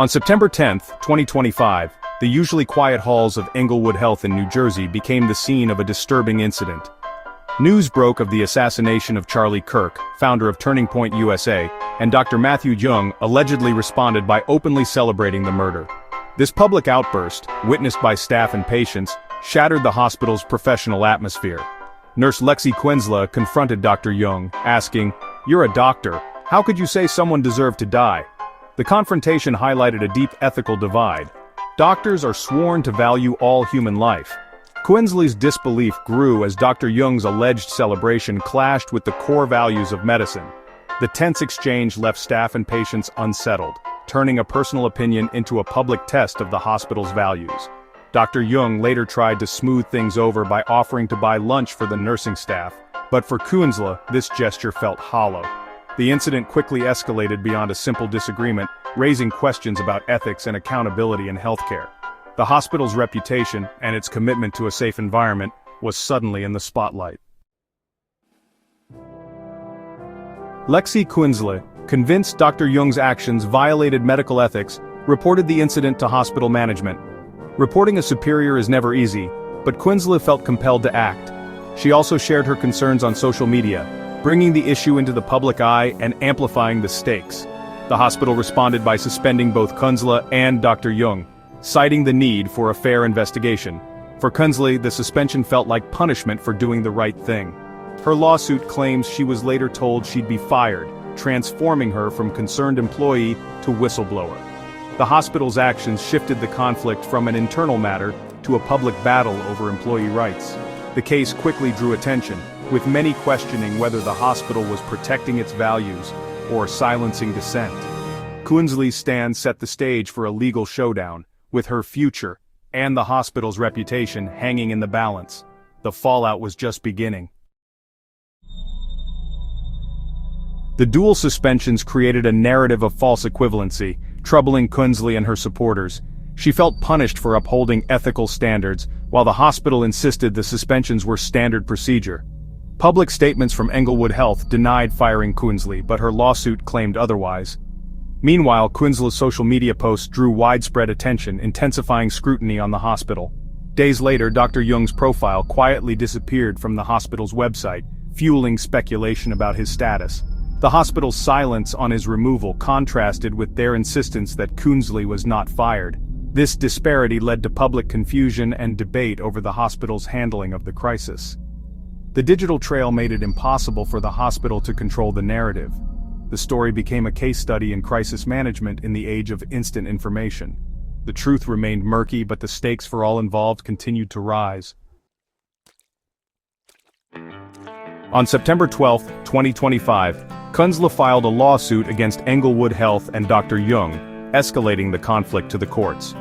On September 10, 2025, the usually quiet halls of Englewood Health in New Jersey became the scene of a disturbing incident. News broke of the assassination of Charlie Kirk, founder of Turning Point USA, and Dr. Matthew Young allegedly responded by openly celebrating the murder. This public outburst, witnessed by staff and patients, shattered the hospital's professional atmosphere. Nurse Lexi Quinsla confronted Dr. Young, asking, "You're a doctor. How could you say someone deserved to die?" The confrontation highlighted a deep ethical divide. Doctors are sworn to value all human life. Quinsley's disbelief grew as Dr. Young's alleged celebration clashed with the core values of medicine. The tense exchange left staff and patients unsettled, turning a personal opinion into a public test of the hospital's values. Dr. Young later tried to smooth things over by offering to buy lunch for the nursing staff, but for Quinsla, this gesture felt hollow. The incident quickly escalated beyond a simple disagreement, raising questions about ethics and accountability in healthcare. The hospital's reputation, and its commitment to a safe environment, was suddenly in the spotlight. Lexi Quinsla, convinced Dr. Young's actions violated medical ethics, reported the incident to hospital management. Reporting a superior is never easy, but Quinsla felt compelled to act. She also shared her concerns on social media, bringing the issue into the public eye and amplifying the stakes. The hospital responded by suspending both Quinsla and Dr. Young, citing the need for a fair investigation. For Quinsla, the suspension felt like punishment for doing the right thing. Her lawsuit claims she was later told she'd be fired, transforming her from concerned employee to whistleblower. The hospital's actions shifted the conflict from an internal matter to a public battle over employee rights. The case quickly drew attention, with many questioning whether the hospital was protecting its values or silencing dissent. Quinsla's stand set the stage for a legal showdown, with her future and the hospital's reputation hanging in the balance. The fallout was just beginning. The dual suspensions created a narrative of false equivalency, troubling Quinsla and her supporters. She felt punished for upholding ethical standards, while the hospital insisted the suspensions were standard procedure. Public statements from Englewood Health denied firing Quinsla, but her lawsuit claimed otherwise. Meanwhile, Quinsla's social media posts drew widespread attention, intensifying scrutiny on the hospital. Days later, Dr. Young's profile quietly disappeared from the hospital's website, fueling speculation about his status. The hospital's silence on his removal contrasted with their insistence that Quinsla was not fired. This disparity led to public confusion and debate over the hospital's handling of the crisis. The digital trail made it impossible for the hospital to control the narrative. The story became a case study in crisis management in the age of instant information. The truth remained murky, but the stakes for all involved continued to rise. On September 12, 2025, Quinsla filed a lawsuit against Englewood Health and Dr. Young, escalating the conflict to the courts.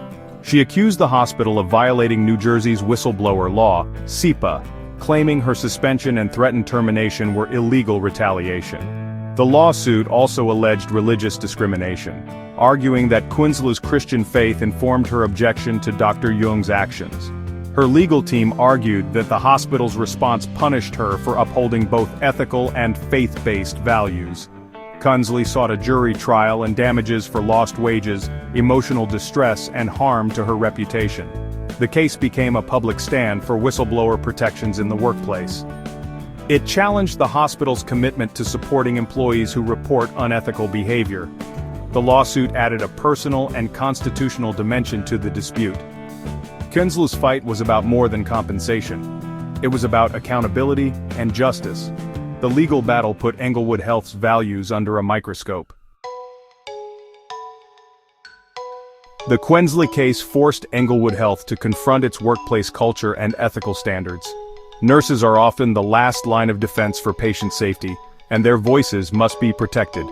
She accused the hospital of violating New Jersey's whistleblower law, SEPA, claiming her suspension and threatened termination were illegal retaliation. The lawsuit also alleged religious discrimination, arguing that Quinsla's Christian faith informed her objection to Dr. Young's actions. Her legal team argued that the hospital's response punished her for upholding both ethical and faith-based values. Quinsla sought a jury trial and damages for lost wages, emotional distress, and harm to her reputation. The case became a public stand for whistleblower protections in the workplace. It challenged the hospital's commitment to supporting employees who report unethical behavior. The lawsuit added a personal and constitutional dimension to the dispute. Quinsla's fight was about more than compensation. It was about accountability and justice. The legal battle put Englewood Health's values under a microscope. The Quinsla case forced Englewood Health to confront its workplace culture and ethical standards. Nurses are often the last line of defense for patient safety, and their voices must be protected.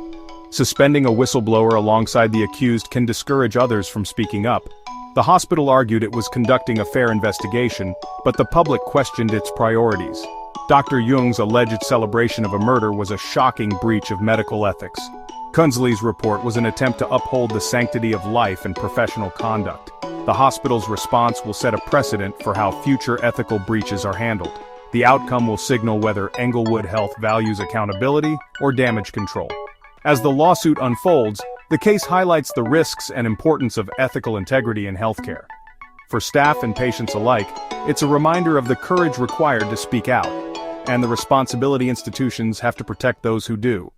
Suspending a whistleblower alongside the accused can discourage others from speaking up. The hospital argued it was conducting a fair investigation, but the public questioned its priorities. Dr. Young's alleged celebration of a murder was a shocking breach of medical ethics. Quinsla's report was an attempt to uphold the sanctity of life and professional conduct. The hospital's response will set a precedent for how future ethical breaches are handled. The outcome will signal whether Englewood Health values accountability or damage control. As the lawsuit unfolds, the The case highlights the risks and importance of ethical integrity in healthcare. For staff and patients alike, it's a reminder of the courage required to speak out, and the responsibility institutions have to protect those who do.